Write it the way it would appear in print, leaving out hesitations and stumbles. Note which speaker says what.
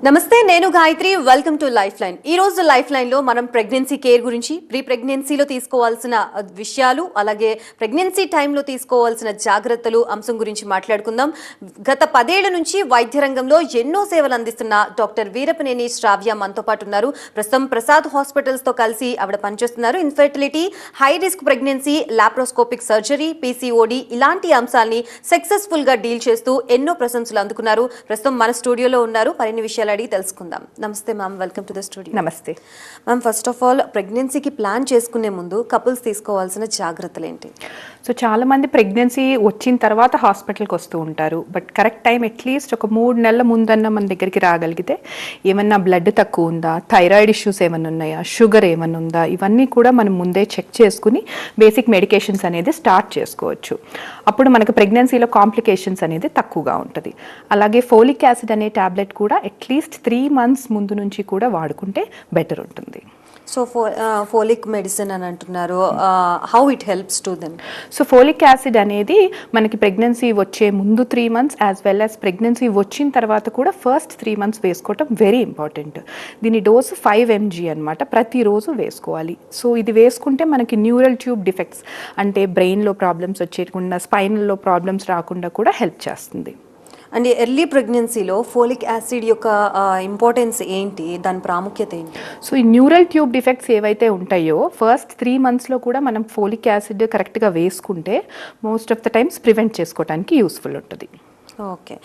Speaker 1: నమస్తే, నేను Gayatri. Welcome to life line. ఈ రోజు లైఫ్ లైన్ లో మనం ప్రెగ్నెన్సీ కేర్ గురించి, ప్రీ ప్రెగ్నెన్సీలో తీసుకోవాల్సిన విషయాలు, అలాగే ప్రెగ్నెన్సీ టైంలో తీసుకోవాల్సిన జాగ్రత్తలు అంశం గురించి మాట్లాడుకుందాం. గత 10 ఏళ్ల నుంచి వైద్య రంగంలో ఎన్నో సేవలు అందిస్తున్న డాక్టర్ వీరపనేని శ్రావ్య మనతో పాటు ఉన్నారు. ప్రస్తుతం ప్రసాద్ హాస్పిటల్స్ తో కలిసి ఆవిడ పనిచేస్తున్నారు. Infertility, high risk pregnancy, laparoscopic surgery, PCOD ఇలాంటి అంశాలని సక్సెస్ఫుల్ గా డీల్ చేస్తూ ఎన్నో ప్రశంసలు అందుకున్నారు. ప్రస్తుతం మన స్టూడియోలో ఉన్నారు. మరిన్ని విషయాలు అడిగి తెలుసుకుందాం. నమస్తే ma'am, welcome to the studio.
Speaker 2: నమస్తే
Speaker 1: మ్యామ్, ఫస్ట్ ఆఫ్ ఆల్ ప్రెగ్నెన్సీకి ప్లాన్ చేసుకునే ముందు కపుల్స్ తీసుకోవాల్సిన జాగ్రత్తలు ఏంటి?
Speaker 2: సో చాలా మంది ప్రెగ్నెన్సీ వచ్చిన తర్వాత హాస్పిటల్కి వస్తూ ఉంటారు. బట్ కరెక్ట్ టైం అట్లీస్ట్ ఒక 3 నెలల ముందన్న మన దగ్గరికి రాగలిగితే ఏమన్నా బ్లడ్ తక్కువ ఉందా, థైరాయిడ్ ఇష్యూస్ ఏమన్నా ఉన్నాయా, షుగర్ ఏమన్నా ఉందా, ఇవన్నీ కూడా మనం ముందే చెక్ చేసుకుని బేసిక్ మెడికేషన్స్ అనేది స్టార్ట్ చేసుకోవచ్చు. అప్పుడు మనకు ప్రెగ్నెన్సీలో కాంప్లికేషన్స్ అనేది తక్కువగా ఉంటుంది. అలాగే ఫోలిక్ యాసిడ్ అనే టాబ్లెట్ కూడా అట్లీస్ట్ 3 months ముందు నుంచి కూడా వాడుకుంటే బెటర్ ఉంటుంది.
Speaker 1: సో ఫోలిక్ మెడిసిన్ అని అంటున్నారు, how it helps to them?
Speaker 2: So folic acid అనేది మనకి ప్రెగ్నెన్సీ వచ్చే ముందు 3 months as well as pregnancy వచ్చిన తర్వాత కూడా ఫస్ట్ 3 months వేసుకోవటం వెరీ ఇంపార్టెంట్. దీని డోసు 5 mg అనమాట, ప్రతిరోజు వేసుకోవాలి. సో ఇది వేసుకుంటే మనకి న్యూరల్ ట్యూబ్ డిఫెక్ట్స్ అంటే బ్రెయిన్లో ప్రాబ్లమ్స్ వచ్చేయకుండా, స్పైనల్లో ప్రాబ్లమ్స్ రాకుండా కూడా హెల్ప్ చేస్తుంది.
Speaker 1: అండ్ ఎర్లీ ప్రెగ్నెన్సీలో ఫోలిక్ యాసిడ్ యొక్క ఇంపార్టెన్స్ ఏంటి, దాని ప్రాముఖ్యత ఏంటి?
Speaker 2: సో ఈ న్యూరల్ ట్యూబ్ డిఫెక్ట్స్ ఏవైతే ఉంటాయో ఫస్ట్ 3 monthsలో కూడా మనం ఫోలిక్ యాసిడ్ కరెక్ట్గా వేసుకుంటే most of the times prevent చేసుకోవడానికి యూస్ఫుల్ ఉంటుంది.
Speaker 1: ఓకే.